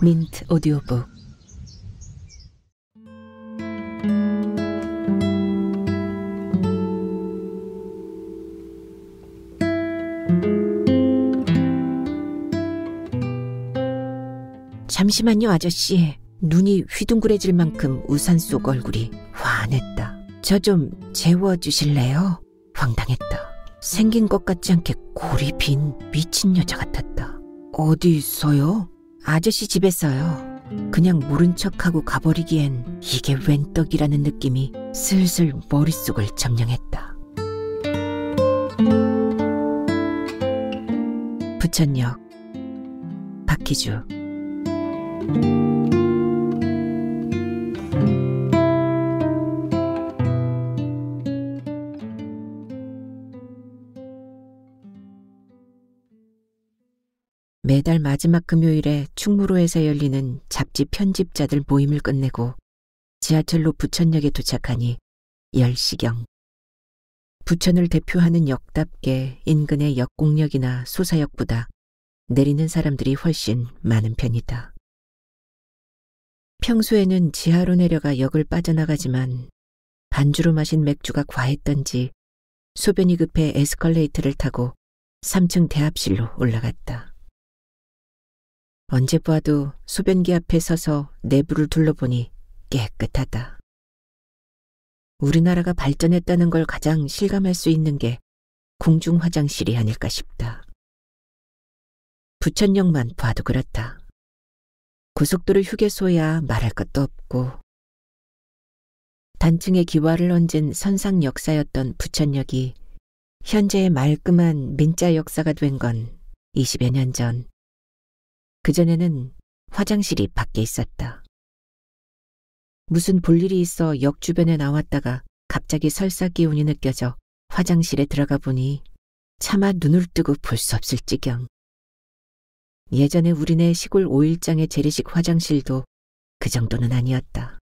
민트 오디오북. 잠시만요, 아저씨. 눈이 휘둥그레질 만큼 우산 속 얼굴이 환했다. 저 좀 재워주실래요? 황당했다. 생긴 것 같지 않게 골이 빈 미친 여자 같았다. 어디 있어요? 아저씨 집에서요. 그냥 모른 척하고 가버리기엔 이게 웬 떡이라는 느낌이 슬슬 머릿속을 점령했다. 부천역. 박희주. 매달 마지막 금요일에 충무로에서 열리는 잡지 편집자들 모임을 끝내고 지하철로 부천역에 도착하니 10시경. 부천을 대표하는 역답게 인근의 역공역이나 소사역보다 내리는 사람들이 훨씬 많은 편이다. 평소에는 지하로 내려가 역을 빠져나가지만 반주로 마신 맥주가 과했던지 소변이 급해 에스컬레이터를 타고 3층 대합실로 올라갔다. 언제 보아도 소변기 앞에 서서 내부를 둘러보니 깨끗하다. 우리나라가 발전했다는 걸 가장 실감할 수 있는 게 공중 화장실이 아닐까 싶다. 부천역만 봐도 그렇다. 고속도로 휴게소야 말할 것도 없고 단층에 기와를 얹은 선상 역사였던 부천역이 현재의 말끔한 민자 역사가 된 건 20여 년 전. 그전에는 화장실이 밖에 있었다. 무슨 볼일이 있어 역 주변에 나왔다가 갑자기 설사 기운이 느껴져 화장실에 들어가 보니 차마 눈을 뜨고 볼 수 없을 지경. 예전에 우리네 시골 5일장의 재래식 화장실도 그 정도는 아니었다.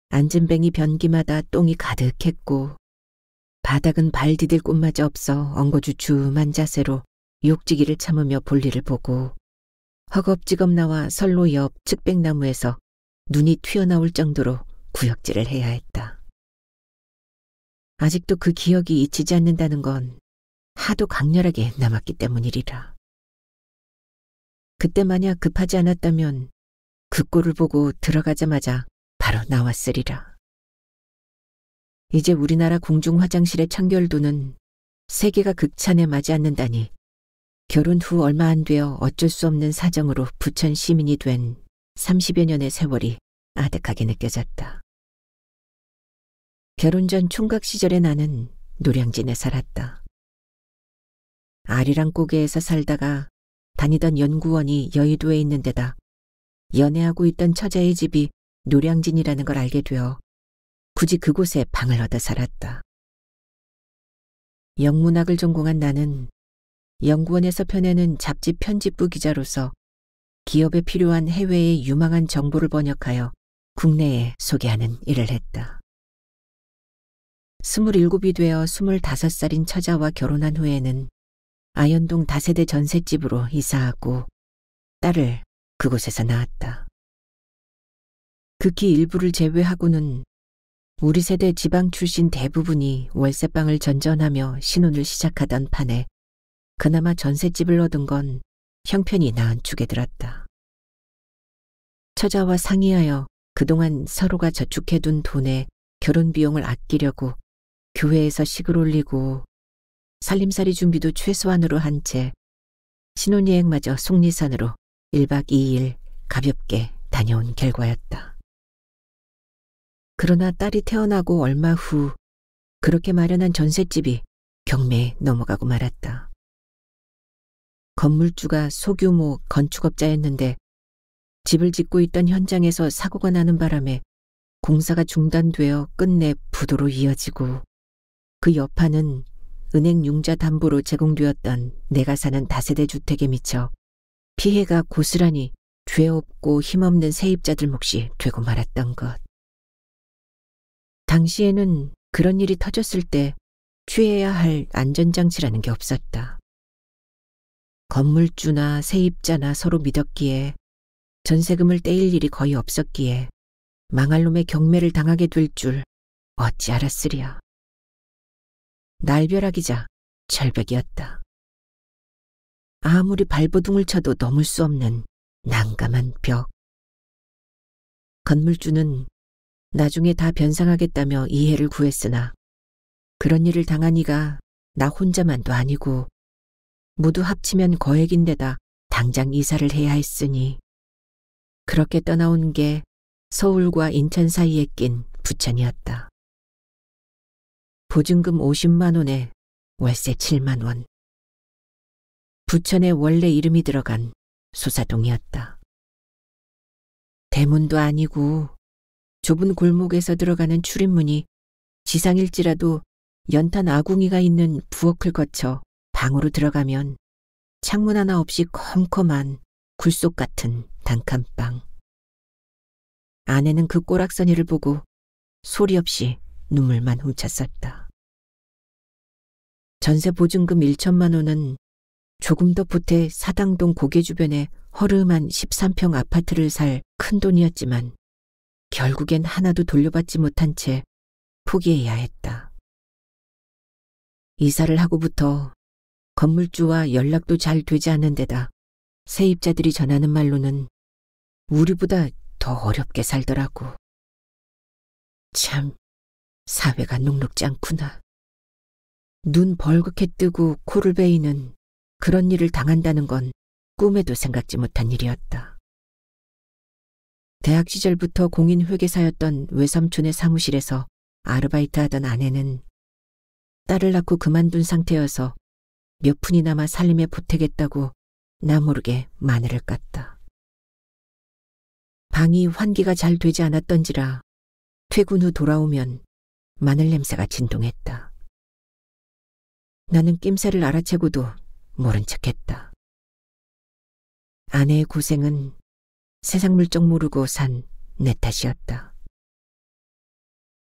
앉은 뱅이 변기마다 똥이 가득했고 바닥은 발 디딜 곳마저 없어 엉거주춤한 자세로 욕지기를 참으며 볼일을 보고 허겁지겁 나와 선로 옆 측백나무에서 눈이 튀어나올 정도로 구역질을 해야 했다. 아직도 그 기억이 잊히지 않는다는 건 하도 강렬하게 남았기 때문이리라. 그때 만약 급하지 않았다면 그 꼴을 보고 들어가자마자 바로 나왔으리라. 이제 우리나라 공중 화장실의 청결도는 세계가 극찬에 맞지 않는다니 결혼 후 얼마 안 되어 어쩔 수 없는 사정으로 부천 시민이 된 30여 년의 세월이 아득하게 느껴졌다. 결혼 전 총각 시절에 나는 노량진에 살았다. 아리랑 고개에서 살다가 다니던 연구원이 여의도에 있는 데다 연애하고 있던 처자의 집이 노량진이라는 걸 알게 되어 굳이 그곳에 방을 얻어 살았다. 영문학을 전공한 나는 연구원에서 펴내는 잡지 편집부 기자로서 기업에 필요한 해외의 유망한 정보를 번역하여 국내에 소개하는 일을 했다. 27이 되어 25살인 처자와 결혼한 후에는 아현동 다세대 전셋집으로 이사하고 딸을 그곳에서 낳았다. 극히 일부를 제외하고는 우리 세대 지방 출신 대부분이 월세방을 전전하며 신혼을 시작하던 판에 그나마 전셋집을 얻은 건 형편이 나은 축에 들었다. 처자와 상의하여 그동안 서로가 저축해둔 돈에 결혼 비용을 아끼려고 교회에서 식을 올리고 살림살이 준비도 최소한으로 한 채 신혼여행마저 속리산으로 1박 2일 가볍게 다녀온 결과였다. 그러나 딸이 태어나고 얼마 후 그렇게 마련한 전셋집이 경매에 넘어가고 말았다. 건물주가 소규모 건축업자였는데 집을 짓고 있던 현장에서 사고가 나는 바람에 공사가 중단되어 끝내 부도로 이어지고 그 여파는 은행 융자 담보로 제공되었던 내가 사는 다세대 주택에 미쳐 피해가 고스란히 죄 없고 힘없는 세입자들 몫이 되고 말았던 것. 당시에는 그런 일이 터졌을 때 취해야 할 안전장치라는 게 없었다. 건물주나 세입자나 서로 믿었기에 전세금을 떼일 일이 거의 없었기에 망할 놈의 경매를 당하게 될 줄 어찌 알았으랴. 날벼락이자 절벽이었다. 아무리 발버둥을 쳐도 넘을 수 없는 난감한 벽. 건물주는 나중에 다 변상하겠다며 이해를 구했으나 그런 일을 당한 이가 나 혼자만도 아니고 모두 합치면 거액인데다 당장 이사를 해야 했으니 그렇게 떠나온 게 서울과 인천 사이에 낀 부천이었다. 보증금 50만 원에 월세 7만 원. 부천에 원래 이름이 들어간 소사동이었다. 대문도 아니고 좁은 골목에서 들어가는 출입문이 지상일지라도 연탄 아궁이가 있는 부엌을 거쳐 방으로 들어가면 창문 하나 없이 컴컴한 굴속 같은 단칸방. 아내는 그 꼬락서니를 보고 소리 없이 눈물만 훔쳤었다. 전세 보증금 1천만 원은 조금 더 보태 사당동 고개 주변에 허름한 13평 아파트를 살 큰돈이었지만 결국엔 하나도 돌려받지 못한 채 포기해야 했다. 이사를 하고부터 건물주와 연락도 잘 되지 않는 데다 세입자들이 전하는 말로는 우리보다 더 어렵게 살더라고. 참, 사회가 녹록지 않구나. 눈 벌겋게 뜨고 코를 베이는 그런 일을 당한다는 건 꿈에도 생각지 못한 일이었다. 대학 시절부터 공인회계사였던 외삼촌의 사무실에서 아르바이트 하던 아내는 딸을 낳고 그만둔 상태여서 몇 푼이나마 살림에 보태겠다고 나 모르게 마늘을 깠다. 방이 환기가 잘 되지 않았던지라 퇴근 후 돌아오면 마늘 냄새가 진동했다. 나는 낌새를 알아채고도 모른 척했다. 아내의 고생은 세상 물정 모르고 산 내 탓이었다.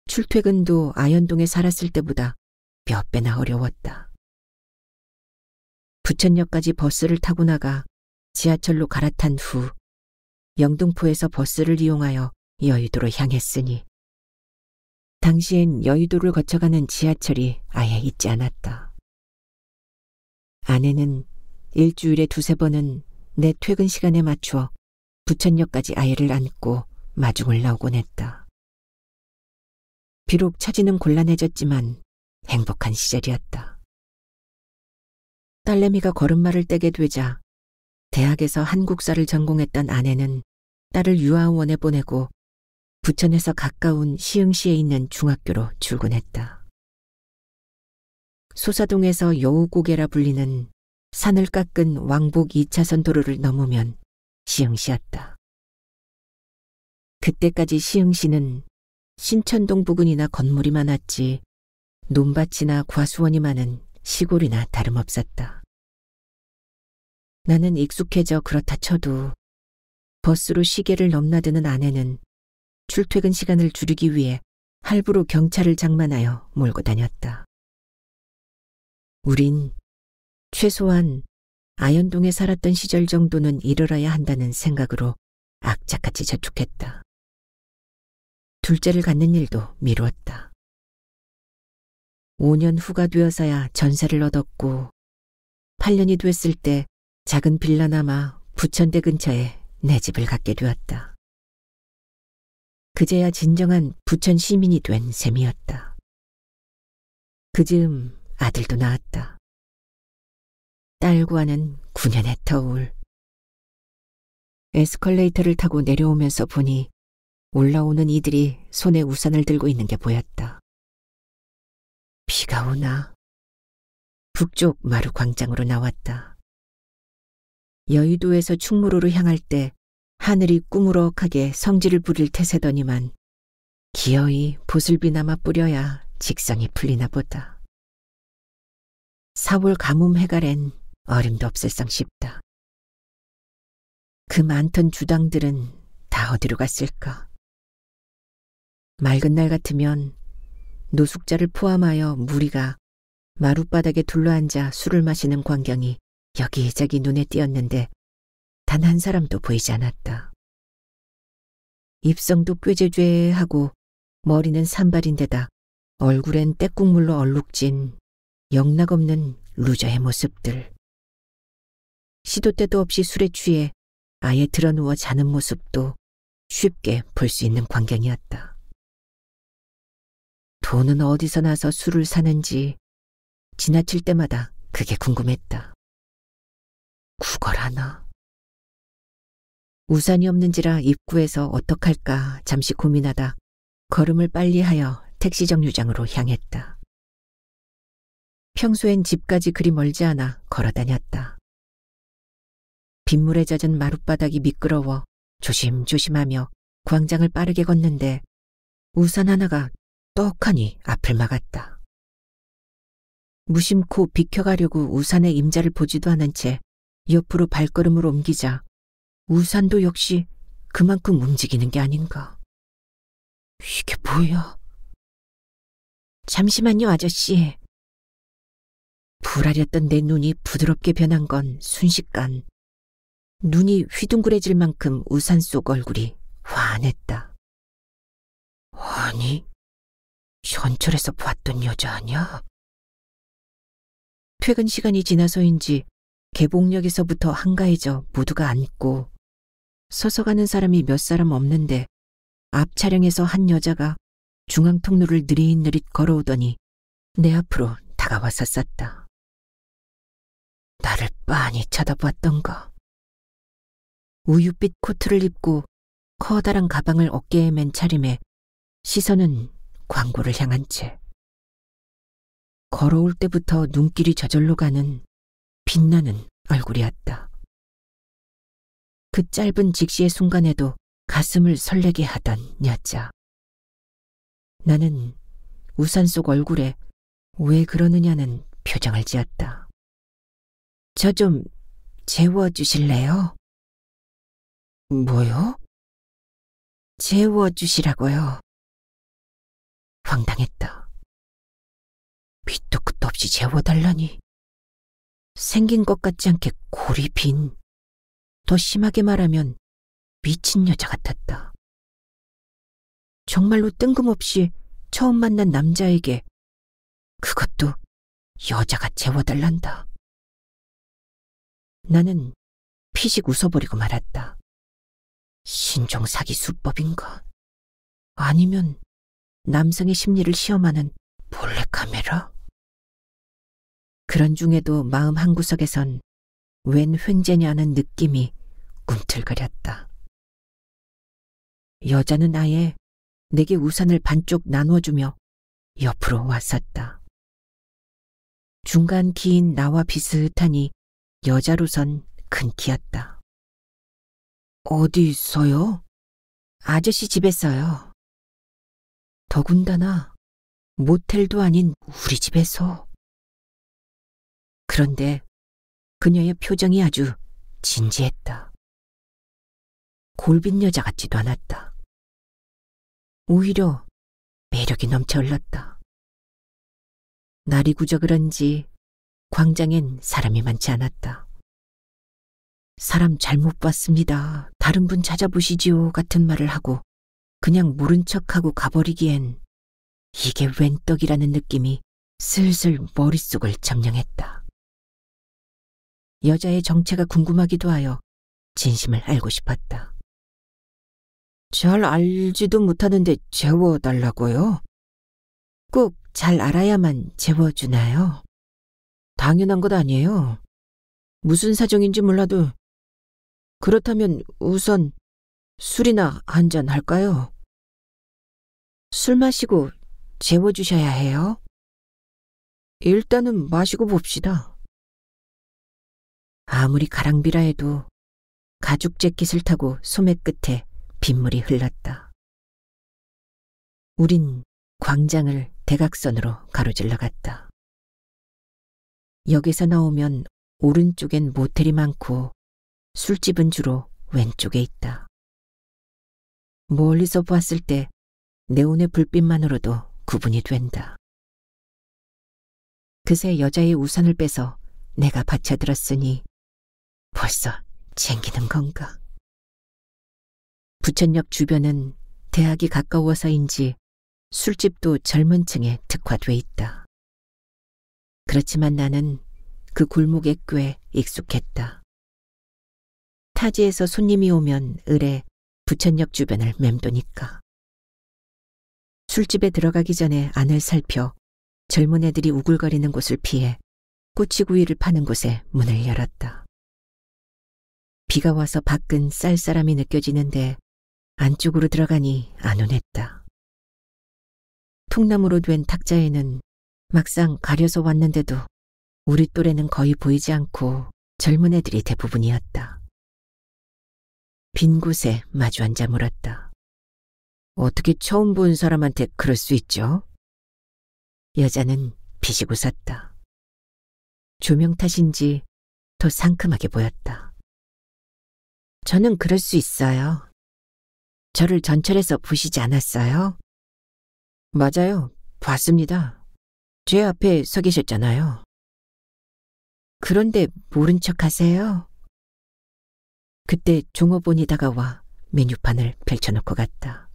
출퇴근도 아현동에 살았을 때보다 몇 배나 어려웠다. 부천역까지 버스를 타고 나가 지하철로 갈아탄 후 영등포에서 버스를 이용하여 여의도로 향했으니 당시엔 여의도를 거쳐가는 지하철이 아예 있지 않았다. 아내는 일주일에 2~3번은 내 퇴근 시간에 맞춰 부천역까지 아이를 안고 마중을 나오곤 했다. 비록 처지는 곤란해졌지만 행복한 시절이었다. 딸내미가 걸음마를 떼게 되자 대학에서 한국사를 전공했던 아내는 딸을 유아원에 보내고 부천에서 가까운 시흥시에 있는 중학교로 출근했다. 소사동에서 여우고개라 불리는 산을 깎은 왕복 2차선 도로를 넘으면 시흥시였다. 그때까지 시흥시는 신천동 부근이나 건물이 많았지 논밭이나 과수원이 많은 시골이나 다름없었다. 나는 익숙해져 그렇다 쳐도 버스로 시계를 넘나드는 아내는 출퇴근 시간을 줄이기 위해 할부로 경차를 장만하여 몰고 다녔다. 우린 최소한 아현동에 살았던 시절 정도는 이뤄야 한다는 생각으로 악착같이 저축했다. 둘째를 갖는 일도 미루었다. 5년 후가 되어서야 전세를 얻었고 8년이 됐을 때 작은 빌라 남아 부천대 근처에 내 집을 갖게 되었다. 그제야 진정한 부천 시민이 된 셈이었다. 그즈음 아들도 낳았다. 딸과는 9년의 터울. 에스컬레이터를 타고 내려오면서 보니 올라오는 이들이 손에 우산을 들고 있는 게 보였다. 비가 오나? 북쪽 마루 광장으로 나왔다. 여의도에서 충무로로 향할 때 하늘이 꾸무럭하게 성질을 부릴 태세더니만 기어이 보슬비나마 뿌려야 직성이 풀리나 보다. 4월 가뭄 해갈엔 어림도 없을상 싶다. 그 많던 주당들은 다 어디로 갔을까? 맑은 날 같으면 노숙자를 포함하여 무리가 마룻바닥에 둘러앉아 술을 마시는 광경이 여기저기 눈에 띄었는데 단 한 사람도 보이지 않았다. 입성도 꾀죄죄하고 머리는 산발인데다 얼굴엔 때국물로 얼룩진 영락없는 루저의 모습들. 시도 때도 없이 술에 취해 아예 드러누워 자는 모습도 쉽게 볼 수 있는 광경이었다. 돈은 어디서 나서 술을 사는지 지나칠 때마다 그게 궁금했다. 구걸하나? 우산이 없는지라 입구에서 어떡할까 잠시 고민하다 걸음을 빨리하여 택시 정류장으로 향했다. 평소엔 집까지 그리 멀지 않아 걸어다녔다. 빗물에 젖은 마룻바닥이 미끄러워 조심조심하며 광장을 빠르게 걷는데 우산 하나가 떡하니 앞을 막았다. 무심코 비켜가려고 우산의 임자를 보지도 않은 채 옆으로 발걸음을 옮기자 우산도 역시 그만큼 움직이는 게 아닌가. 이게 뭐야? 잠시만요, 아저씨. 불아렸던 내 눈이 부드럽게 변한 건 순식간 눈이 휘둥그레질 만큼 우산 속 얼굴이 환했다. 아니, 현철에서 봤던 여자 아니야? 퇴근 시간이 지나서인지 개봉역에서부터 한가해져 모두가 앉고 서서 가는 사람이 몇 사람 없는데 앞 차량에서 한 여자가 중앙 통로를 느릿느릿 걸어오더니 내 앞으로 다가왔었다. 나를 빤히 쳐다보았던가. 우윳빛 코트를 입고 커다란 가방을 어깨에 맨 차림에 시선은 광고를 향한 채 걸어올 때부터 눈길이 저절로 가는 빛나는 얼굴이었다. 그 짧은 직시의 순간에도 가슴을 설레게 하던 여자. 나는 우산 속 얼굴에 왜 그러느냐는 표정을 지었다. 저 좀 재워주실래요? 뭐요? 재워주시라고요. 황당했다. 밑도 끝도 없이 재워달라니. 생긴 것 같지 않게 골이 빈, 더 심하게 말하면 미친 여자 같았다. 정말로 뜬금없이 처음 만난 남자에게 그것도 여자가 재워달란다. 나는 피식 웃어버리고 말았다. 신종사기 수법인가? 아니면 남성의 심리를 시험하는 몰래카메라? 그런 중에도 마음 한구석에선 웬 횡재냐는 느낌이 꿈틀거렸다. 여자는 아예 내게 우산을 반쪽 나눠주며 옆으로 왔었다. 중간 키인 나와 비슷하니 여자로선 큰 키였다. 어디서요? 아저씨 집에서요. 더군다나 모텔도 아닌 우리 집에서. 그런데 그녀의 표정이 아주 진지했다. 골빈 여자 같지도 않았다. 오히려 매력이 넘쳐 흘렀다. 날이 구저 그런지 광장엔 사람이 많지 않았다. 사람 잘못 봤습니다. 다른 분 찾아보시지요 같은 말을 하고 그냥 모른 척하고 가버리기엔 이게 웬 떡이라는 느낌이 슬슬 머릿속을 점령했다. 여자의 정체가 궁금하기도 하여 진심을 알고 싶었다. 잘 알지도 못하는데 재워달라고요? 꼭 잘 알아야만 재워주나요? 당연한 것 아니에요. 무슨 사정인지 몰라도 그렇다면 우선 술이나 한잔 할까요? 술 마시고 재워주셔야 해요. 일단은 마시고 봅시다. 아무리 가랑비라 해도 가죽 재킷을 타고 소매 끝에 빗물이 흘렀다. 우린 광장을 대각선으로 가로질러 갔다. 역에서 나오면 오른쪽엔 모텔이 많고 술집은 주로 왼쪽에 있다. 멀리서 보았을 때 네온의 불빛만으로도 구분이 된다. 그새 여자의 우산을 빼서 내가 받쳐들었으니 벌써 챙기는 건가? 부천역 주변은 대학이 가까워서인지 술집도 젊은 층에 특화돼 있다. 그렇지만 나는 그 골목에 꽤 익숙했다. 타지에서 손님이 오면 을에 부천역 주변을 맴도니까. 술집에 들어가기 전에 안을 살펴 젊은 애들이 우글거리는 곳을 피해 꼬치구이를 파는 곳에 문을 열었다. 비가 와서 밖은 쌀쌀함이 느껴지는데 안쪽으로 들어가니 안온했다. 통나무로 된 탁자에는 막상 가려서 왔는데도 우리 또래는 거의 보이지 않고 젊은 애들이 대부분이었다. 빈 곳에 마주 앉아 물었다. 어떻게 처음 본 사람한테 그럴 수 있죠? 여자는 비식 웃었다. 조명 탓인지 더 상큼하게 보였다. 저는 그럴 수 있어요. 저를 전철에서 보시지 않았어요? 맞아요. 봤습니다. 제 앞에 서 계셨잖아요. 그런데 모른 척 하세요? 그때 종업원이 다가와 메뉴판을 펼쳐놓고 갔다.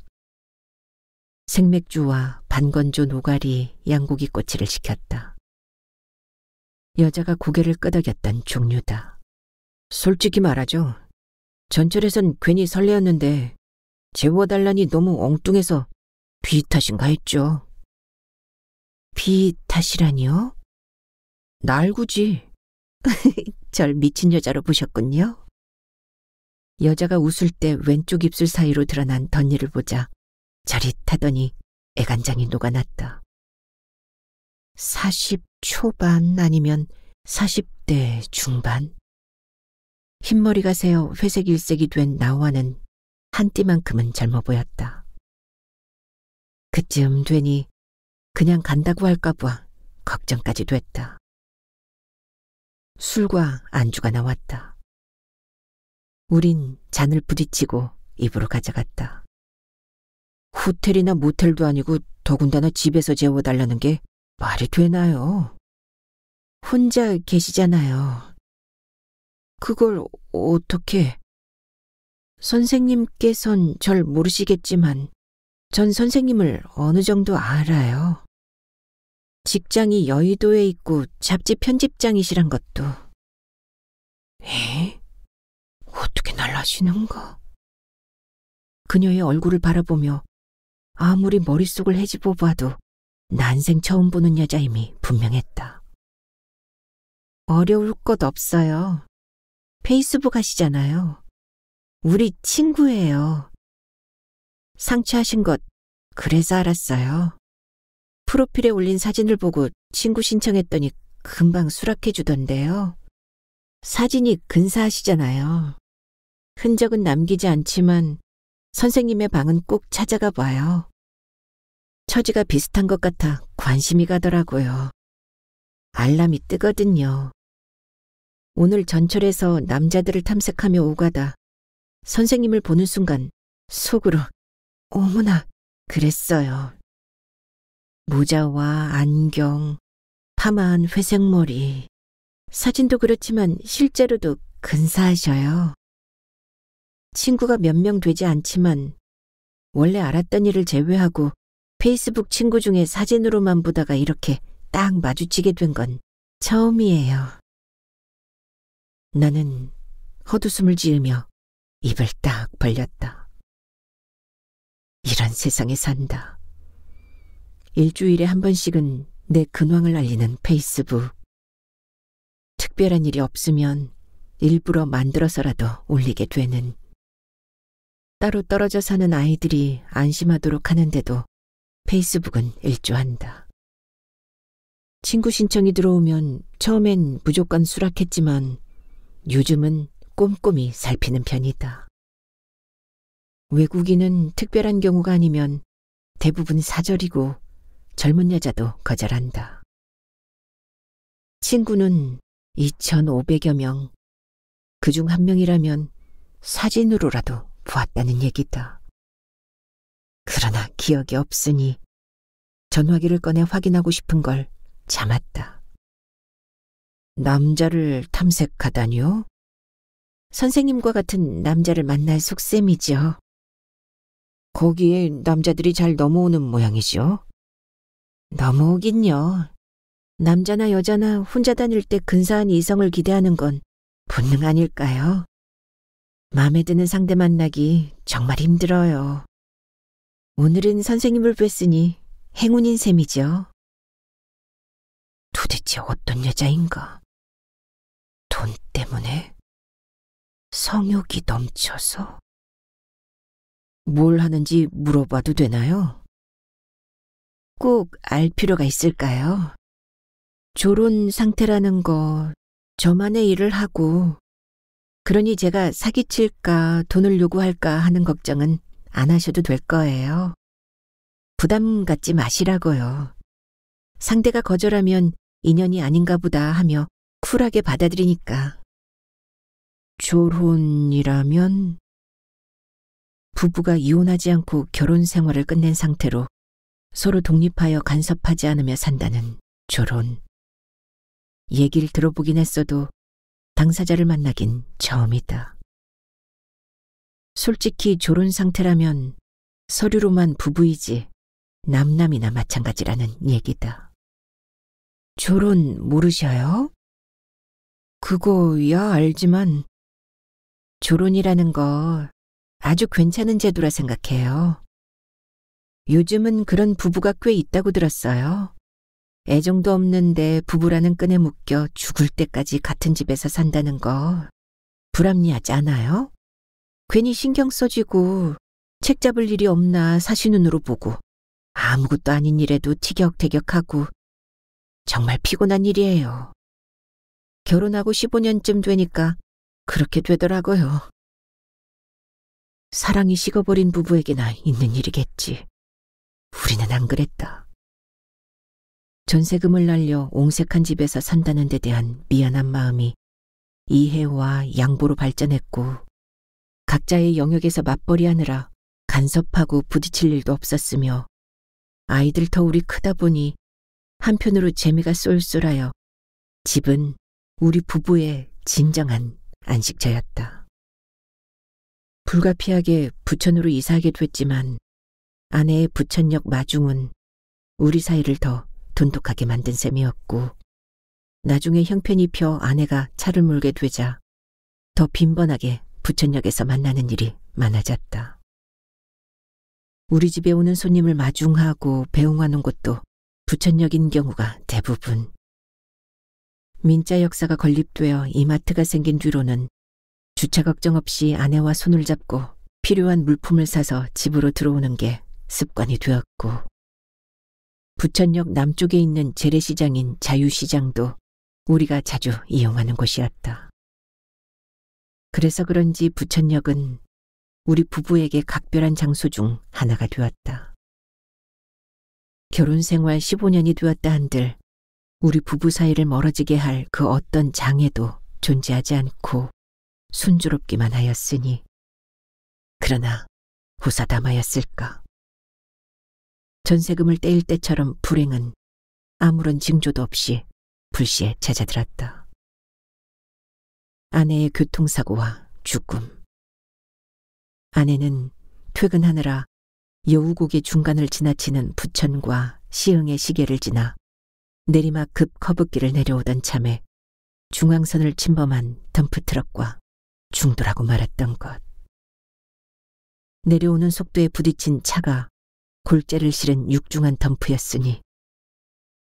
생맥주와 반건조 노가리, 양고기 꼬치를 시켰다. 여자가 고개를 끄덕였던 종류다. 솔직히 말하죠. 전철에선 괜히 설레었는데 재워달라니 너무 엉뚱해서 비 탓인가 했죠. 비 탓이라니요? 날구지. 절 미친 여자로 보셨군요. 여자가 웃을 때 왼쪽 입술 사이로 드러난 덧니를 보자 자릿하더니 애간장이 녹아났다. 40 초반 아니면 40대 중반? 흰머리가 새어 회색 일색이 된 나와는 한 띠만큼은 젊어 보였다. 그쯤 되니 그냥 간다고 할까봐 걱정까지 됐다. 술과 안주가 나왔다. 우린 잔을 부딪히고 입으로 가져갔다. 호텔이나 모텔도 아니고 더군다나 집에서 재워달라는 게 말이 되나요? 혼자 계시잖아요. 그걸 어떻게... 선생님께선 절 모르시겠지만 전 선생님을 어느 정도 알아요. 직장이 여의도에 있고 잡지 편집장이시란 것도. 에? 어떻게 날 아시는가? 그녀의 얼굴을 바라보며 아무리 머릿속을 헤집어 봐도 난생 처음 보는 여자임이 분명했다. 어려울 것 없어요. 페이스북 하시잖아요. 우리 친구예요. 상처하신 것 그래서 알았어요. 프로필에 올린 사진을 보고 친구 신청했더니 금방 수락해 주던데요. 사진이 근사하시잖아요. 흔적은 남기지 않지만 선생님의 방은 꼭 찾아가 봐요. 처지가 비슷한 것 같아 관심이 가더라고요. 알람이 뜨거든요. 오늘 전철에서 남자들을 탐색하며 오가다 선생님을 보는 순간 속으로 어머나 그랬어요. 모자와 안경, 파마한 회색머리. 사진도 그렇지만 실제로도 근사하셔요. 친구가 몇 명 되지 않지만 원래 알았던 일을 제외하고 페이스북 친구 중에 사진으로만 보다가 이렇게 딱 마주치게 된 건 처음이에요. 나는 헛웃음을 지으며 입을 딱 벌렸다. 이런 세상에 산다. 일주일에 한 번씩은 내 근황을 알리는 페이스북. 특별한 일이 없으면 일부러 만들어서라도 올리게 되는. 따로 떨어져 사는 아이들이 안심하도록 하는데도 페이스북은 일조한다. 친구 신청이 들어오면 처음엔 무조건 수락했지만 요즘은 꼼꼼히 살피는 편이다. 외국인은 특별한 경우가 아니면 대부분 사절이고 젊은 여자도 거절한다. 친구는 2,500여 명, 그중 한 명이라면 사진으로라도 보았다는 얘기다. 그러나 기억이 없으니 전화기를 꺼내 확인하고 싶은 걸 참았다. 남자를 탐색하다니요? 선생님과 같은 남자를 만날 속셈이죠. 거기에 남자들이 잘 넘어오는 모양이죠. 넘어오긴요. 남자나 여자나 혼자 다닐 때 근사한 이성을 기대하는 건 본능 아닐까요? 마음에 드는 상대 만나기 정말 힘들어요. 오늘은 선생님을 뵀으니 행운인 셈이죠. 도대체 어떤 여자인가? 돈 때문에? 성욕이 넘쳐서? 뭘 하는지 물어봐도 되나요? 꼭 알 필요가 있을까요? 졸혼 상태라는 거 저만의 일을 하고, 그러니 제가 사기칠까 돈을 요구할까 하는 걱정은 안 하셔도 될 거예요. 부담 갖지 마시라고요. 상대가 거절하면 인연이 아닌가 보다 하며 쿨하게 받아들이니까. 졸혼이라면 부부가 이혼하지 않고 결혼 생활을 끝낸 상태로 서로 독립하여 간섭하지 않으며 산다는 졸혼. 얘기를 들어보긴 했어도 당사자를 만나긴 처음이다. 솔직히 졸혼 상태라면 서류로만 부부이지 남남이나 마찬가지라는 얘기다. 졸혼 모르셔요? 그거야 알지만 졸혼이라는 거 아주 괜찮은 제도라 생각해요. 요즘은 그런 부부가 꽤 있다고 들었어요. 애정도 없는데 부부라는 끈에 묶여 죽을 때까지 같은 집에서 산다는 거 불합리하지 않아요? 괜히 신경 써지고 책 잡을 일이 없나 사시눈으로 보고 아무것도 아닌 일에도 티격태격하고 정말 피곤한 일이에요. 결혼하고 15년쯤 되니까 그렇게 되더라고요. 사랑이 식어버린 부부에게나 있는 일이겠지. 우리는 안 그랬다. 전세금을 날려 옹색한 집에서 산다는 데 대한 미안한 마음이 이해와 양보로 발전했고, 각자의 영역에서 맞벌이하느라 간섭하고 부딪힐 일도 없었으며, 아이들 터울이 크다 보니 한편으로 재미가 쏠쏠하여 집은 우리 부부의 진정한 안식처였다. 불가피하게 부천으로 이사하게 됐지만 아내의 부천역 마중은 우리 사이를 더 돈독하게 만든 셈이었고, 나중에 형편이 펴 아내가 차를 몰게 되자 더 빈번하게 부천역에서 만나는 일이 많아졌다. 우리 집에 오는 손님을 마중하고 배웅하는 곳도 부천역인 경우가 대부분. 민자 역사가 건립되어 이마트가 생긴 뒤로는 주차 걱정 없이 아내와 손을 잡고 필요한 물품을 사서 집으로 들어오는 게 습관이 되었고, 부천역 남쪽에 있는 재래시장인 자유시장도 우리가 자주 이용하는 곳이었다. 그래서 그런지 부천역은 우리 부부에게 각별한 장소 중 하나가 되었다. 결혼 생활 15년이 되었다 한들 우리 부부 사이를 멀어지게 할 그 어떤 장애도 존재하지 않고 순조롭기만 하였으니, 그러나 호사다마였을까. 전세금을 떼일 때처럼 불행은 아무런 징조도 없이 불시에 찾아들었다. 아내의 교통사고와 죽음. 아내는 퇴근하느라 여우곡의 중간을 지나치는 부천과 시흥의 시계를 지나 내리막 급 커브길을 내려오던 참에 중앙선을 침범한 덤프트럭과 중도라고 말했던 것. 내려오는 속도에 부딪힌 차가 골재를 실은 육중한 덤프였으니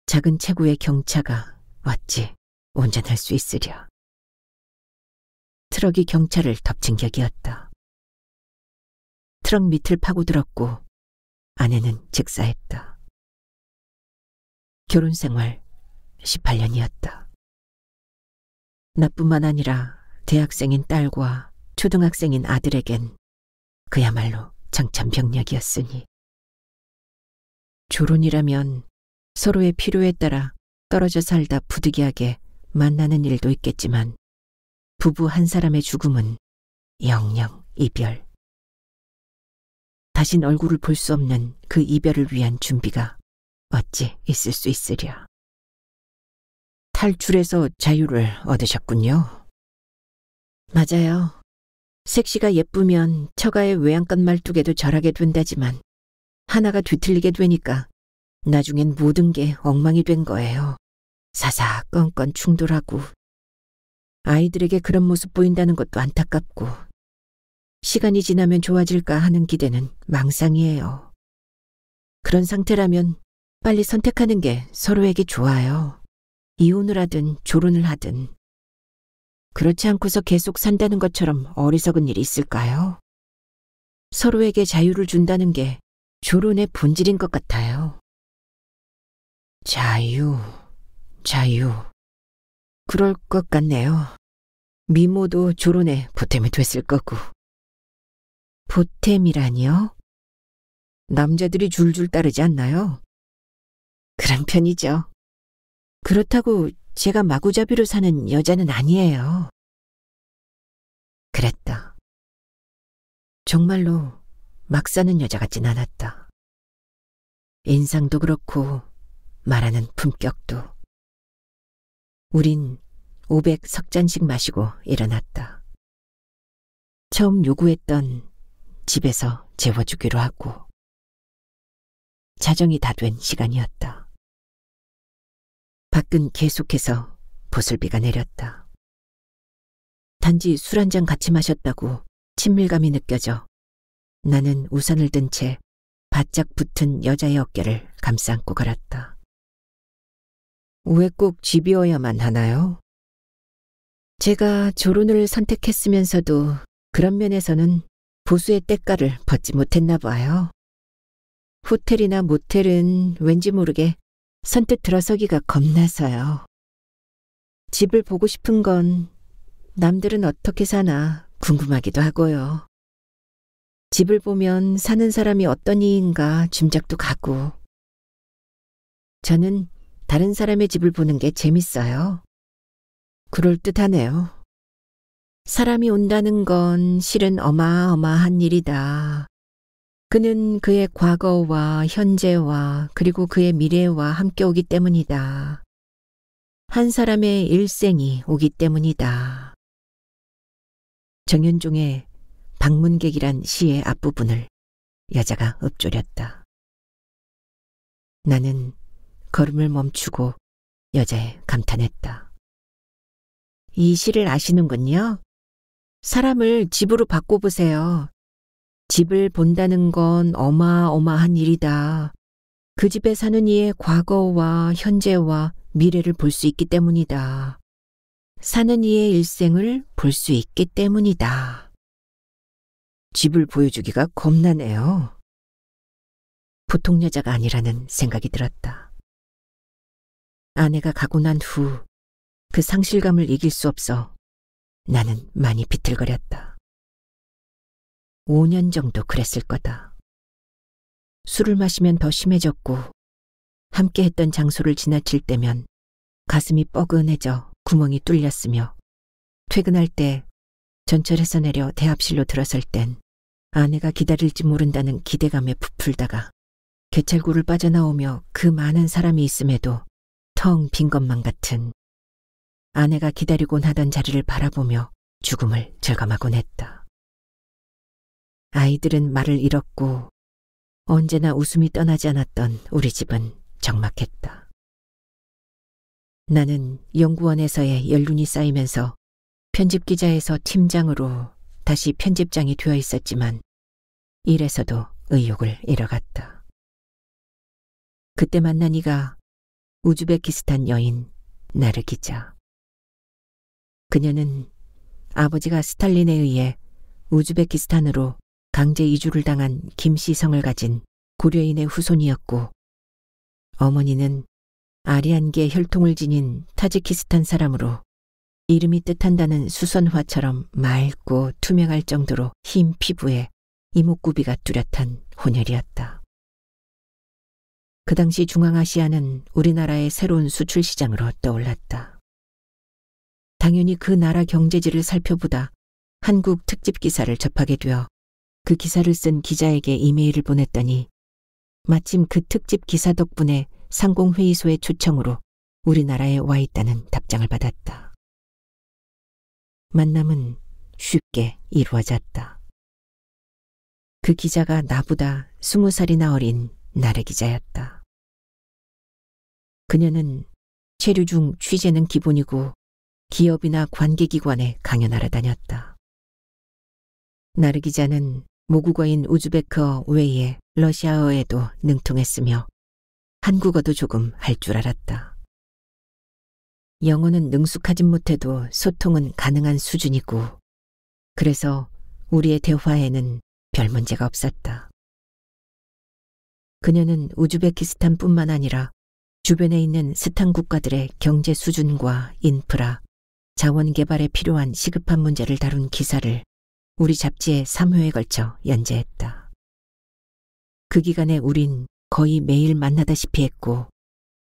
작은 체구의 경차가 어찌 운전할 수 있으랴. 트럭이 경차를 덮친 격이었다. 트럭 밑을 파고들었고 아내는 즉사했다. 결혼 생활 18년이었다. 나뿐만 아니라 대학생인 딸과 초등학생인 아들에겐 그야말로 청천벽력이었으니, 졸혼이라면 서로의 필요에 따라 떨어져 살다 부득이하게 만나는 일도 있겠지만 부부 한 사람의 죽음은 영영 이별. 다신 얼굴을 볼 수 없는 그 이별을 위한 준비가 어찌 있을 수 있으랴. 탈출해서 자유를 얻으셨군요. 맞아요. 색시가 예쁘면 처가의 외양간 말뚝에도 절하게 된다지만 하나가 뒤틀리게 되니까 나중엔 모든 게 엉망이 된 거예요. 사사건건 충돌하고. 아이들에게 그런 모습 보인다는 것도 안타깝고 시간이 지나면 좋아질까 하는 기대는 망상이에요. 그런 상태라면 빨리 선택하는 게 서로에게 좋아요. 이혼을 하든 조론을 하든. 그렇지 않고서 계속 산다는 것처럼 어리석은 일이 있을까요? 서로에게 자유를 준다는 게 조론의 본질인 것 같아요. 자유. 그럴 것 같네요. 미모도 조론의 보탬이 됐을 거고. 보탬이라니요? 남자들이 줄줄 따르지 않나요? 그런 편이죠. 그렇다고 제가 마구잡이로 사는 여자는 아니에요. 그랬다. 정말로 막 사는 여자 같진 않았다. 인상도 그렇고 말하는 품격도. 우린 500석잔씩 마시고 일어났다. 처음 요구했던 집에서 재워주기로 하고. 자정이 다 된 시간이었다. 밖은 계속해서 보슬비가 내렸다. 단지 술 한 잔 같이 마셨다고 친밀감이 느껴져 나는 우산을 든 채 바짝 붙은 여자의 어깨를 감싸 안고 걸었다. 왜 꼭 집이어야만 하나요? 제가 조론을 선택했으면서도 그런 면에서는 보수의 때가를 벗지 못했나 봐요. 호텔이나 모텔은 왠지 모르게 선뜻 들어서기가 겁나서요. 집을 보고 싶은 건 남들은 어떻게 사나 궁금하기도 하고요. 집을 보면 사는 사람이 어떤 이인가 짐작도 가고. 저는 다른 사람의 집을 보는 게 재밌어요. 그럴듯하네요. 사람이 온다는 건 실은 어마어마한 일이다. 그는 그의 과거와 현재와 그리고 그의 미래와 함께 오기 때문이다. 한 사람의 일생이 오기 때문이다. 정윤종의 방문객이란 시의 앞부분을 여자가 읊조렸다. 나는 걸음을 멈추고 여자에 감탄했다. 이 시를 아시는군요. 사람을 집으로 바꿔보세요. 집을 본다는 건 어마어마한 일이다. 그 집에 사는 이의 과거와 현재와 미래를 볼 수 있기 때문이다. 사는 이의 일생을 볼 수 있기 때문이다. 집을 보여주기가 겁나네요. 보통 여자가 아니라는 생각이 들었다. 아내가 가고 난 후 그 상실감을 이길 수 없어 나는 많이 비틀거렸다. 5년 정도 그랬을 거다. 술을 마시면 더 심해졌고 함께 했던 장소를 지나칠 때면 가슴이 뻐근해져 구멍이 뚫렸으며 퇴근할 때 전철에서 내려 대합실로 들어설 땐 아내가 기다릴지 모른다는 기대감에 부풀다가 개찰구를 빠져나오며 그 많은 사람이 있음에도 텅 빈 것만 같은 아내가 기다리곤 하던 자리를 바라보며 죽음을 절감하곤 했다. 아이들은 말을 잃었고 언제나 웃음이 떠나지 않았던 우리 집은 적막했다. 나는 연구원에서의 연륜이 쌓이면서 편집기자에서 팀장으로 다시 편집장이 되어 있었지만 일에서도 의욕을 잃어갔다. 그때 만난 이가 우즈베키스탄 여인 나르 기자. 그녀는 아버지가 스탈린에 의해 우즈베키스탄으로 강제 이주를 당한 김씨성을 가진 고려인의 후손이었고 어머니는 아리안계 혈통을 지닌 타지키스탄 사람으로 이름이 뜻한다는 수선화처럼 맑고 투명할 정도로 흰 피부에 이목구비가 뚜렷한 혼혈이었다. 그 당시 중앙아시아는 우리나라의 새로운 수출 시장으로 떠올랐다. 당연히 그 나라 경제지를 살펴보다 한국 특집 기사를 접하게 되어 그 기사를 쓴 기자에게 이메일을 보냈더니 마침 그 특집 기사 덕분에 상공회의소의 초청으로 우리나라에 와 있다는 답장을 받았다. 만남은 쉽게 이루어졌다. 그 기자가 나보다 20살이나 어린 나르 기자였다. 그녀는 체류 중 취재는 기본이고 기업이나 관계기관에 강연하러 다녔다. 나르 기자는 모국어인 우즈베크어 외에 러시아어에도 능통했으며 한국어도 조금 할 줄 알았다. 영어는 능숙하진 못해도 소통은 가능한 수준이고 그래서 우리의 대화에는 별 문제가 없었다. 그녀는 우즈베키스탄뿐만 아니라 주변에 있는 스탄 국가들의 경제 수준과 인프라, 자원 개발에 필요한 시급한 문제를 다룬 기사를 우리 잡지에 3회에 걸쳐 연재했다. 그 기간에 우린 거의 매일 만나다시피 했고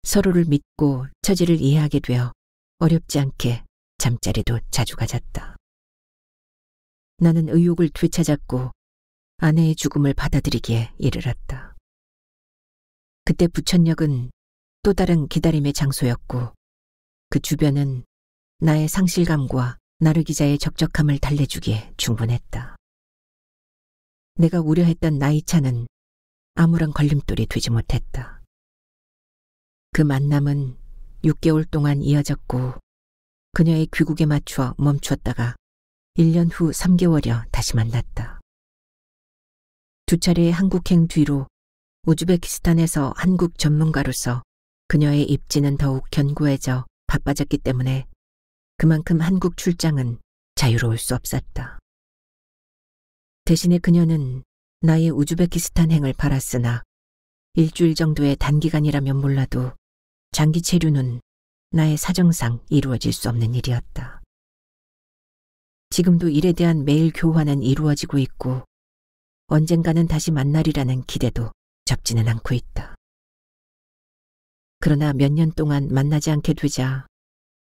서로를 믿고 처지를 이해하게 되어 어렵지 않게 잠자리도 자주 가졌다. 나는 의욕을 되찾았고 아내의 죽음을 받아들이기에 이르렀다. 그때 부천역은 또 다른 기다림의 장소였고 그 주변은 나의 상실감과 나르 기자의 적적함을 달래주기에 충분했다. 내가 우려했던 나이차는 아무런 걸림돌이 되지 못했다. 그 만남은 6개월 동안 이어졌고 그녀의 귀국에 맞추어 멈추었다가 1년 후 3개월여 다시 만났다. 두 차례의 한국행 뒤로 우즈베키스탄에서 한국 전문가로서 그녀의 입지는 더욱 견고해져 바빠졌기 때문에 그만큼 한국 출장은 자유로울 수 없었다. 대신에 그녀는 나의 우즈베키스탄행을 바랐으나 일주일 정도의 단기간이라면 몰라도 장기 체류는 나의 사정상 이루어질 수 없는 일이었다. 지금도 일에 대한 매일 교환은 이루어지고 있고 언젠가는 다시 만나리라는 기대도 접지는 않고 있다. 그러나 몇 년 동안 만나지 않게 되자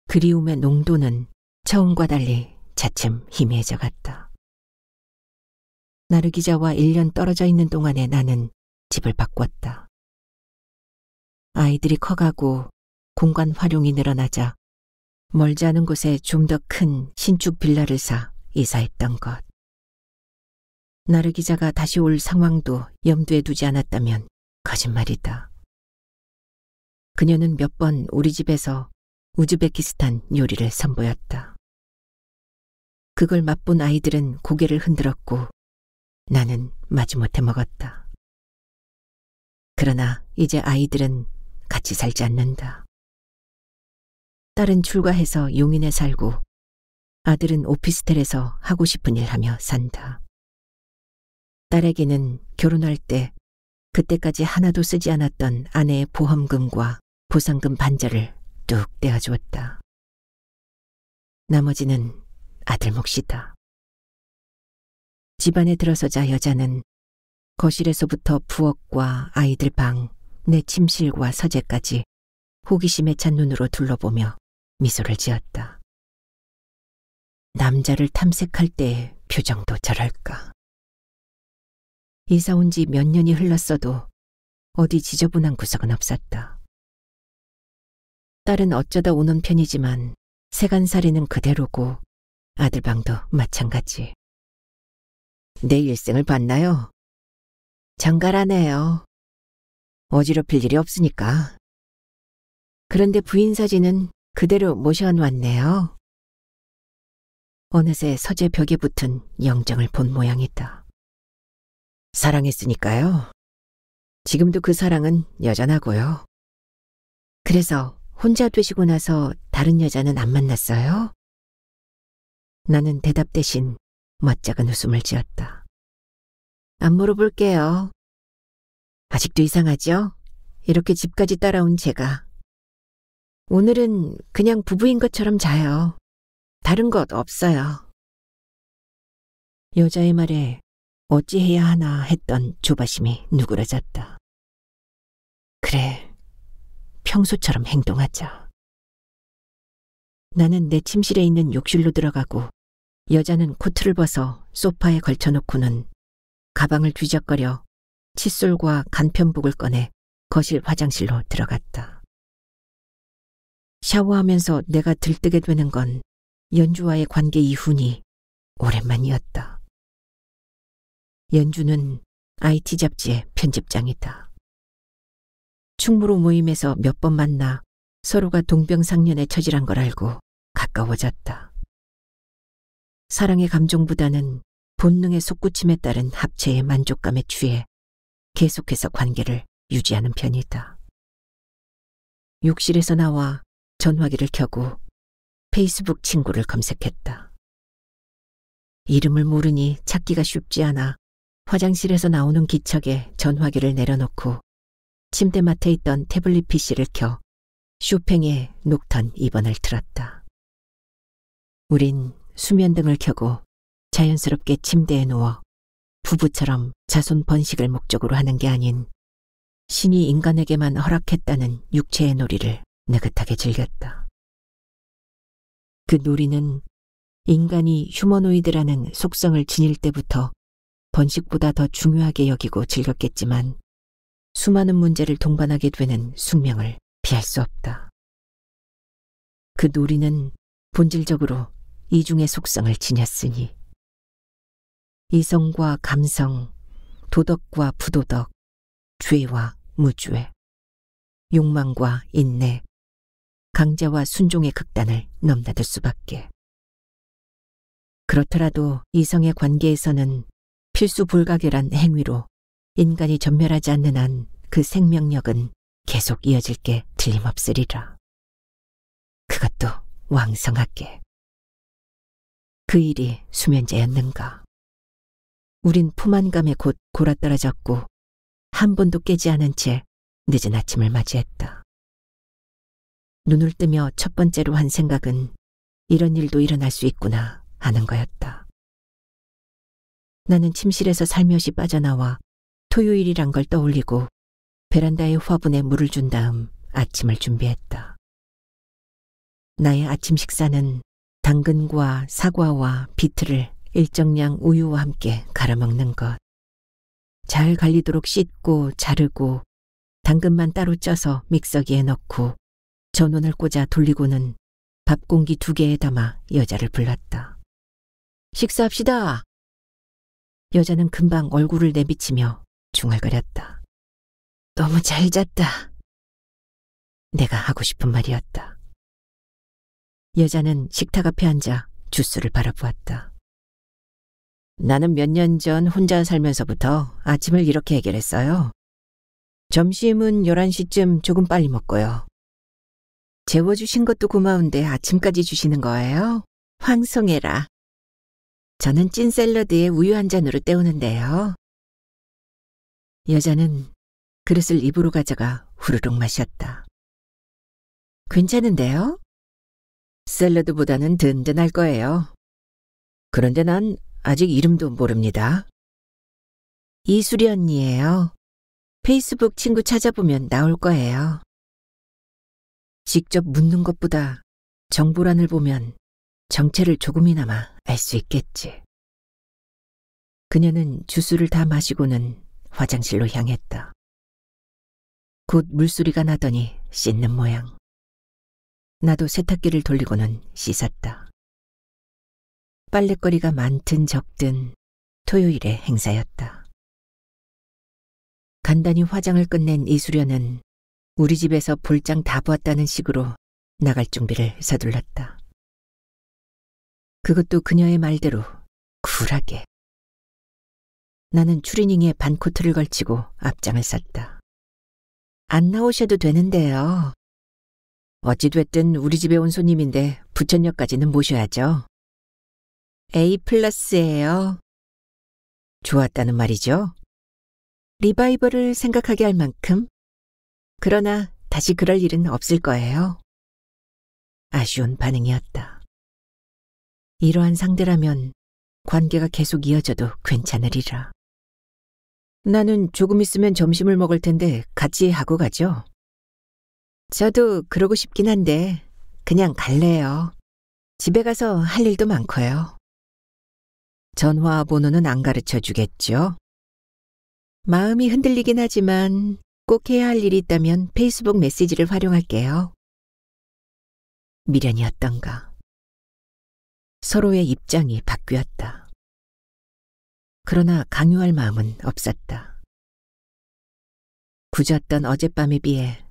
그리움의 농도는 처음과 달리 차츰 희미해져 갔다. 나르 기자와 1년 떨어져 있는 동안에 나는 집을 바꿨다. 아이들이 커가고 공간 활용이 늘어나자 멀지 않은 곳에 좀 더 큰 신축 빌라를 사 이사했던 것. 나르 기자가 다시 올 상황도 염두에 두지 않았다면 거짓말이다. 그녀는 몇 번 우리 집에서 우즈베키스탄 요리를 선보였다. 그걸 맛본 아이들은 고개를 흔들었고 나는 마지못해 먹었다. 그러나 이제 아이들은 같이 살지 않는다. 딸은 출가해서 용인에 살고 아들은 오피스텔에서 하고 싶은 일 하며 산다. 딸에게는 결혼할 때 그때까지 하나도 쓰지 않았던 아내의 보험금과 보상금 반절을 뚝 떼어주었다. 나머지는 아들 몫이다. 집안에 들어서자 여자는 거실에서부터 부엌과 아이들 방, 내 침실과 서재까지 호기심에 찬 눈으로 둘러보며 미소를 지었다. 남자를 탐색할 때의 표정도 저럴까. 이사 온 지 몇 년이 흘렀어도 어디 지저분한 구석은 없었다. 딸은 어쩌다 오는 편이지만 세간살이는 그대로고 아들 방도 마찬가지. 내 일생을 봤나요? 정갈하네요. 어지럽힐 일이 없으니까. 그런데 부인 사진은 그대로 모셔놓았네요. 어느새 서재 벽에 붙은 영정을 본 모양이다. 사랑했으니까요. 지금도 그 사랑은 여전하고요. 그래서 혼자 되시고 나서 다른 여자는 안 만났어요? 나는 대답 대신 멋작은 웃음을 지었다. 안 물어볼게요. 아직도 이상하죠? 이렇게 집까지 따라온 제가. 오늘은 그냥 부부인 것처럼 자요. 다른 것 없어요. 여자의 말에 어찌해야 하나 했던 조바심이 누그러졌다. 그래, 평소처럼 행동하자. 나는 내 침실에 있는 욕실로 들어가고 여자는 코트를 벗어 소파에 걸쳐놓고는 가방을 뒤적거려 칫솔과 간편복을 꺼내 거실 화장실로 들어갔다. 샤워하면서 내가 들뜨게 되는 건 연주와의 관계 이후니 오랜만이었다. 연주는 IT 잡지의 편집장이다. 충무로 모임에서 몇 번 만나 서로가 동병상련의 처지란 걸 알고 가까워졌다. 사랑의 감정보다는 본능의 솟구침에 따른 합체의 만족감에 취해 계속해서 관계를 유지하는 편이다. 욕실에서 나와 전화기를 켜고 페이스북 친구를 검색했다. 이름을 모르니 찾기가 쉽지 않아 화장실에서 나오는 기척에 전화기를 내려놓고 침대맡에 있던 태블릿 PC를 켜 쇼팽의 녹턴 2번을 틀었다. 우린 수면등을 켜고 자연스럽게 침대에 누워 부부처럼 자손 번식을 목적으로 하는 게 아닌 신이 인간에게만 허락했다는 육체의 놀이를 느긋하게 즐겼다. 그 놀이는 인간이 휴머노이드라는 속성을 지닐 때부터 번식보다 더 중요하게 여기고 즐겼겠지만 수많은 문제를 동반하게 되는 숙명을 피할 수 없다. 그 놀이는 본질적으로 이중의 속성을 지녔으니 이성과 감성, 도덕과 부도덕, 죄와 무죄, 욕망과 인내, 강자와 순종의 극단을 넘나들 수밖에. 그렇더라도 이성의 관계에서는 필수 불가결한 행위로 인간이 전멸하지 않는 한 그 생명력은 계속 이어질 게 틀림없으리라. 그것도 왕성하게. 그 일이 수면제였는가. 우린 포만감에 곧 골아떨어졌고 한 번도 깨지 않은 채 늦은 아침을 맞이했다. 눈을 뜨며 첫 번째로 한 생각은 이런 일도 일어날 수 있구나 하는 거였다. 나는 침실에서 살며시 빠져나와 토요일이란 걸 떠올리고 베란다의 화분에 물을 준 다음 아침을 준비했다. 나의 아침 식사는 당근과 사과와 비트를 일정량 우유와 함께 갈아 먹는 것. 잘 갈리도록 씻고 자르고 당근만 따로 쪄서 믹서기에 넣고 전원을 꽂아 돌리고는 밥 공기 2개에 담아 여자를 불렀다. 식사합시다. 여자는 금방 얼굴을 내비치며 중얼거렸다. 너무 잘 잤다. 내가 하고 싶은 말이었다. 여자는 식탁 앞에 앉아 주스를 바라보았다. 나는 몇 년 전 혼자 살면서부터 아침을 이렇게 해결했어요. 점심은 11시쯤 조금 빨리 먹고요. 재워주신 것도 고마운데 아침까지 주시는 거예요? 황송해라. 저는 찐 샐러드에 우유 한 잔으로 때우는데요. 여자는 그릇을 입으로 가져가 후루룩 마셨다. 괜찮은데요? 샐러드보다는 든든할 거예요. 그런데 난 아직 이름도 모릅니다. 이수리 언니예요. 페이스북 친구 찾아보면 나올 거예요. 직접 묻는 것보다 정보란을 보면 정체를 조금이나마 알 수 있겠지. 그녀는 주스를 다 마시고는 화장실로 향했다. 곧 물소리가 나더니 씻는 모양. 나도 세탁기를 돌리고는 씻었다. 빨랫거리가 많든 적든 토요일의 행사였다. 간단히 화장을 끝낸 이수련은 우리 집에서 볼장 다 보았다는 식으로 나갈 준비를 서둘렀다. 그것도 그녀의 말대로 쿨하게. 나는 추리닝에 반코트를 걸치고 앞장을 섰다. 안 나오셔도 되는데요. 어찌됐든 우리 집에 온 손님인데 부천역까지는 모셔야죠. A+예요. 좋았다는 말이죠. 리바이벌을 생각하게 할 만큼. 그러나 다시 그럴 일은 없을 거예요. 아쉬운 반응이었다. 이러한 상대라면 관계가 계속 이어져도 괜찮으리라. 나는 조금 있으면 점심을 먹을 텐데 같이 하고 가죠. 저도 그러고 싶긴 한데 그냥 갈래요. 집에 가서 할 일도 많고요. 전화번호는 안 가르쳐 주겠죠? 마음이 흔들리긴 하지만 꼭 해야 할 일이 있다면 페이스북 메시지를 활용할게요. 미련이었던가. 서로의 입장이 바뀌었다. 그러나 강요할 마음은 없었다. 굳었던 어젯밤에 비해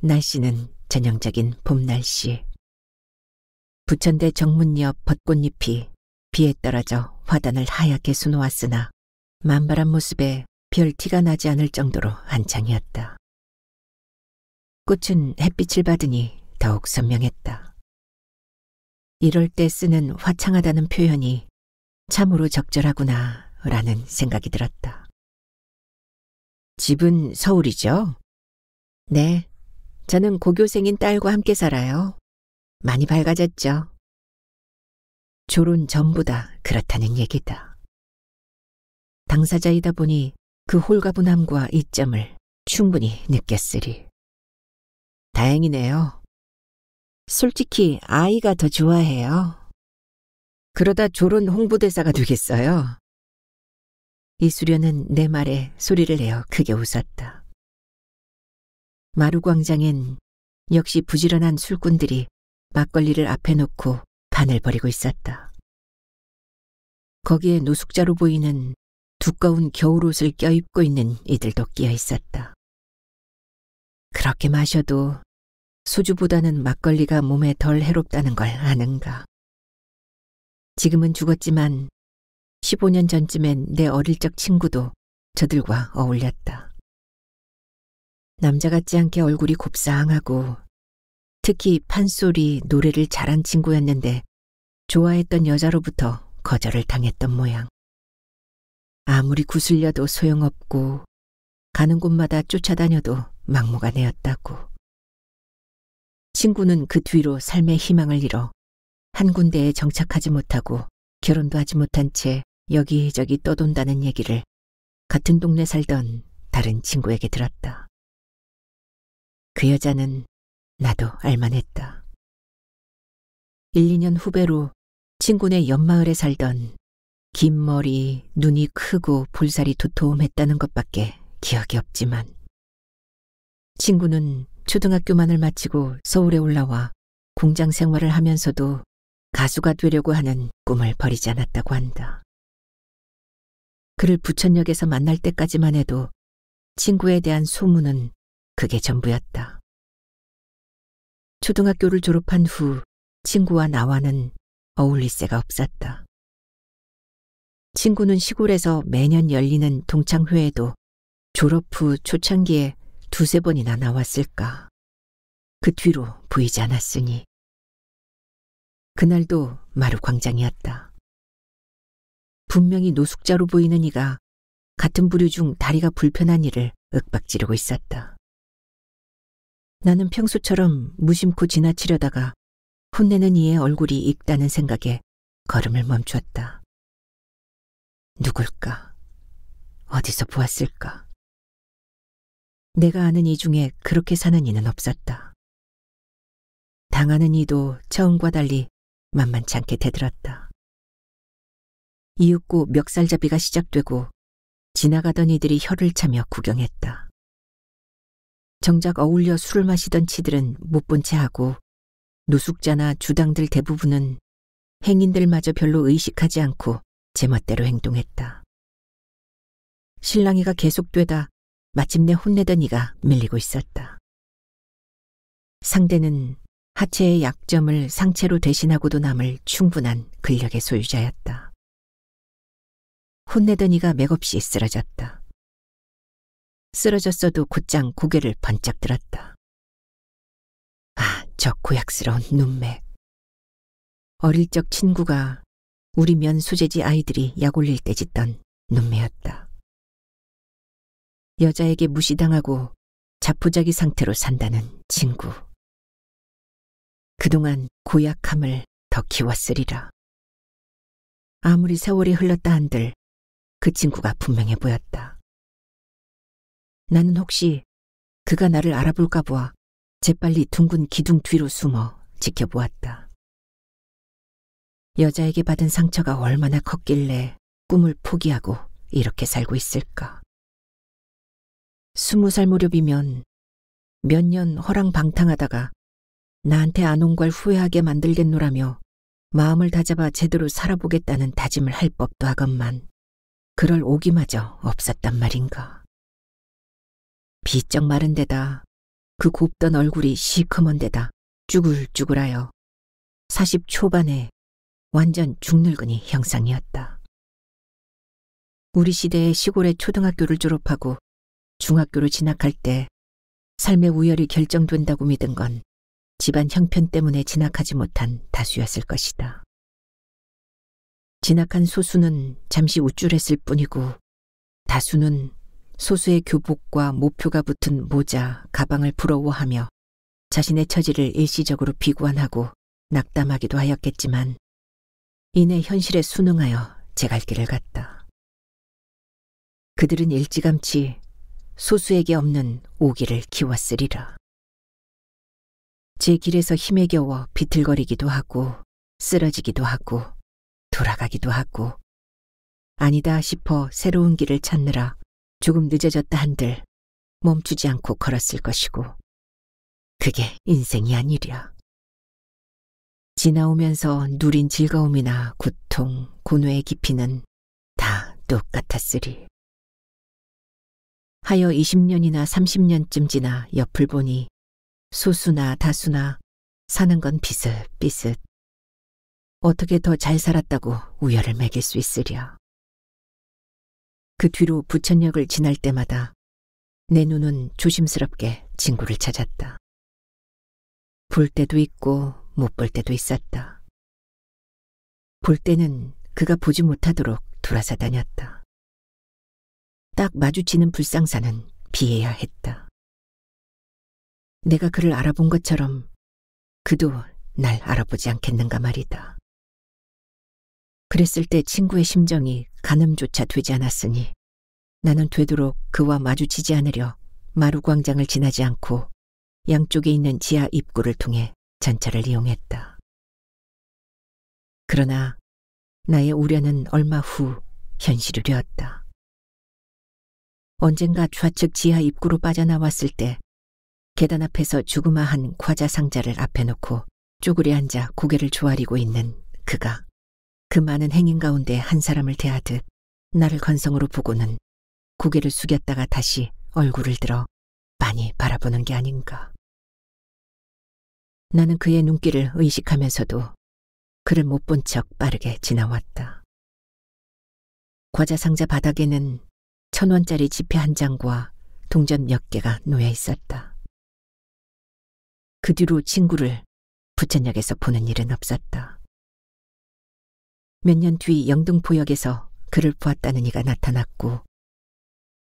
날씨는 전형적인 봄 날씨. 부천대 정문 옆 벚꽃잎이 비에 떨어져 화단을 하얗게 수놓았으나 만발한 모습에 별 티가 나지 않을 정도로 한창이었다. 꽃은 햇빛을 받으니 더욱 선명했다. 이럴 때 쓰는 화창하다는 표현이 참으로 적절하구나 라는 생각이 들었다. 집은 서울이죠? 네, 저는 고교생인 딸과 함께 살아요. 많이 밝아졌죠. 졸은 전보다 그렇다는 얘기다. 당사자이다 보니 그 홀가분함과 이점을 충분히 느꼈으리. 다행이네요. 솔직히 아이가 더 좋아해요. 그러다 졸은 홍보대사가 되겠어요. 이수련은 내 말에 소리를 내어 크게 웃었다. 마루광장엔 역시 부지런한 술꾼들이 막걸리를 앞에 놓고 판을 벌이고 있었다. 거기에 노숙자로 보이는 두꺼운 겨울옷을 껴입고 있는 이들도 끼어 있었다. 그렇게 마셔도 소주보다는 막걸리가 몸에 덜 해롭다는 걸 아는가. 지금은 죽었지만 15년 전쯤엔 내 어릴 적 친구도 저들과 어울렸다. 남자 같지 않게 얼굴이 곱상하고 특히 판소리, 노래를 잘한 친구였는데 좋아했던 여자로부터 거절을 당했던 모양. 아무리 구슬려도 소용없고 가는 곳마다 쫓아다녀도 막무가내였다고. 친구는 그 뒤로 삶의 희망을 잃어 한 군데에 정착하지 못하고 결혼도 하지 못한 채 여기저기 떠돈다는 얘기를 같은 동네 살던 다른 친구에게 들었다. 그 여자는 나도 알만했다. 1, 2년 후배로 친구네 옆마을에 살던 긴 머리, 눈이 크고 볼살이 도톰했다는 것밖에 기억이 없지만 친구는 초등학교만을 마치고 서울에 올라와 공장 생활을 하면서도 가수가 되려고 하는 꿈을 버리지 않았다고 한다. 그를 부천역에서 만날 때까지만 해도 친구에 대한 소문은 그게 전부였다. 초등학교를 졸업한 후 친구와 나와는 어울릴 새가 없었다. 친구는 시골에서 매년 열리는 동창회에도 졸업 후 초창기에 2~3번이나 나왔을까. 그 뒤로 보이지 않았으니. 그날도 마루광장이었다. 분명히 노숙자로 보이는 이가 같은 부류 중 다리가 불편한 이를 윽박지르고 있었다. 나는 평소처럼 무심코 지나치려다가 혼내는 이의 얼굴이 익다는 생각에 걸음을 멈췄다. 누굴까? 어디서 보았을까? 내가 아는 이 중에 그렇게 사는 이는 없었다. 당하는 이도 처음과 달리 만만치 않게 대들었다. 이윽고 멱살잡이가 시작되고 지나가던 이들이 혀를 차며 구경했다. 정작 어울려 술을 마시던 치들은 못 본 채 하고 노숙자나 주당들 대부분은 행인들마저 별로 의식하지 않고 제멋대로 행동했다. 실랑이가 계속되다 마침내 혼내던 이가 밀리고 있었다. 상대는 하체의 약점을 상체로 대신하고도 남을 충분한 근력의 소유자였다. 혼내던 이가 맥없이 쓰러졌다. 쓰러졌어도 곧장 고개를 번쩍 들었다. 아, 저 고약스러운 눈매. 어릴 적 친구가 우리 면 소재지 아이들이 약 올릴 때 짓던 눈매였다. 여자에게 무시당하고 자포자기 상태로 산다는 친구. 그동안 고약함을 더 키웠으리라. 아무리 세월이 흘렀다 한들 그 친구가 분명해 보였다. 나는 혹시 그가 나를 알아볼까 보아 재빨리 둥근 기둥 뒤로 숨어 지켜보았다. 여자에게 받은 상처가 얼마나 컸길래 꿈을 포기하고 이렇게 살고 있을까. 20살 무렵이면 몇 년 허랑방탕하다가 나한테 안 온 걸 후회하게 만들겠노라며 마음을 다잡아 제대로 살아보겠다는 다짐을 할 법도 하건만 그럴 오기마저 없었단 말인가. 비쩍 마른 데다 그 곱던 얼굴이 시커먼 데다 쭈글쭈글하여 40 초반에 완전 중늙은이 형상이었다. 우리 시대의 시골의 초등학교를 졸업하고 중학교로 진학할 때 삶의 우열이 결정된다고 믿은 건 집안 형편 때문에 진학하지 못한 다수였을 것이다. 진학한 소수는 잠시 우쭐했을 뿐이고 다수는 소수의 교복과 모표가 붙은 모자, 가방을 부러워하며 자신의 처지를 일시적으로 비관하고 낙담하기도 하였겠지만 이내 현실에 순응하여 제 갈 길을 갔다. 그들은 일찌감치 소수에게 없는 오기를 키웠으리라. 제 길에서 힘에 겨워 비틀거리기도 하고 쓰러지기도 하고 돌아가기도 하고 아니다 싶어 새로운 길을 찾느라 조금 늦어졌다 한들 멈추지 않고 걸었을 것이고 그게 인생이 아니랴. 지나오면서 누린 즐거움이나 고통, 고뇌의 깊이는 다 똑같았으리. 하여 20년이나 30년쯤 지나 옆을 보니 소수나 다수나 사는 건 비슷비슷. 어떻게 더 잘 살았다고 우열을 매길 수 있으랴. 그 뒤로 부천역을 지날 때마다 내 눈은 조심스럽게 친구를 찾았다. 볼 때도 있고 못 볼 때도 있었다. 볼 때는 그가 보지 못하도록 돌아서 다녔다. 딱 마주치는 불상사는 피해야 했다. 내가 그를 알아본 것처럼 그도 날 알아보지 않겠는가 말이다. 그랬을 때 친구의 심정이 가늠조차 되지 않았으니 나는 되도록 그와 마주치지 않으려 마루광장을 지나지 않고 양쪽에 있는 지하 입구를 통해 전철을 이용했다. 그러나 나의 우려는 얼마 후 현실이 되었다. 언젠가 좌측 지하 입구로 빠져나왔을 때 계단 앞에서 주그마한 과자 상자를 앞에 놓고 쪼그려 앉아 고개를 조아리고 있는 그가 그 많은 행인 가운데 한 사람을 대하듯 나를 건성으로 보고는 고개를 숙였다가 다시 얼굴을 들어 빤히 바라보는 게 아닌가. 나는 그의 눈길을 의식하면서도 그를 못 본 척 빠르게 지나왔다. 과자 상자 바닥에는 1,000원짜리 지폐 한 장과 동전 몇 개가 놓여 있었다. 그 뒤로 친구를 부천역에서 보는 일은 없었다. 몇 년 뒤 영등포역에서 그를 보았다는 이가 나타났고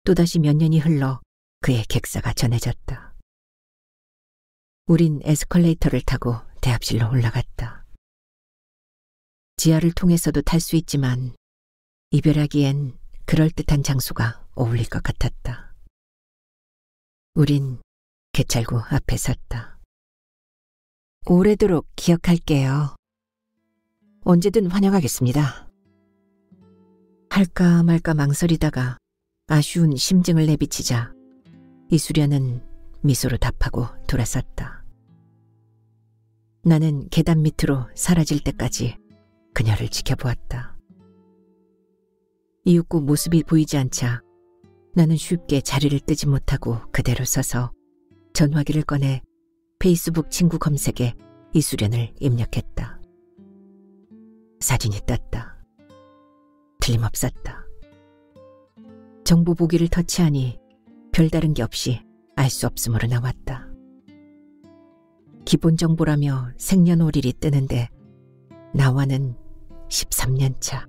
또다시 몇 년이 흘러 그의 객사가 전해졌다. 우린 에스컬레이터를 타고 대합실로 올라갔다. 지하를 통해서도 탈 수 있지만 이별하기엔 그럴듯한 장소가 어울릴 것 같았다. 우린 개찰구 앞에 섰다. 오래도록 기억할게요. 언제든 환영하겠습니다. 할까 말까 망설이다가 아쉬운 심증을 내비치자 이수련은 미소로 답하고 돌아섰다. 나는 계단 밑으로 사라질 때까지 그녀를 지켜보았다. 이윽고 모습이 보이지 않자 나는 쉽게 자리를 뜨지 못하고 그대로 서서 전화기를 꺼내 페이스북 친구 검색에 이수련을 입력했다. 사진이 떴다. 틀림없었다. 정보 보기를 터치하니 별다른 게 없이 알 수 없음으로 나왔다. 기본 정보라며 생년월일이 뜨는데 나와는 13년 차.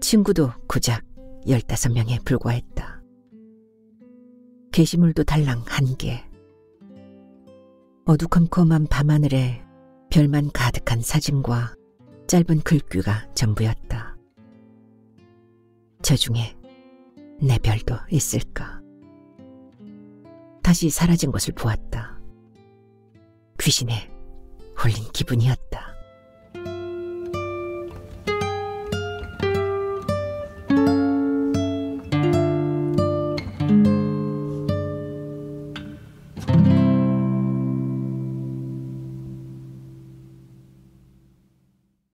친구도 고작 15명에 불과했다. 게시물도 달랑 1개. 어두컴컴한 밤하늘에 별만 가득한 사진과 짧은 글귀가 전부였다. 저 중에 내 별도 있을까? 다시 사라진 것을 보았다. 귀신에 홀린 기분이었다.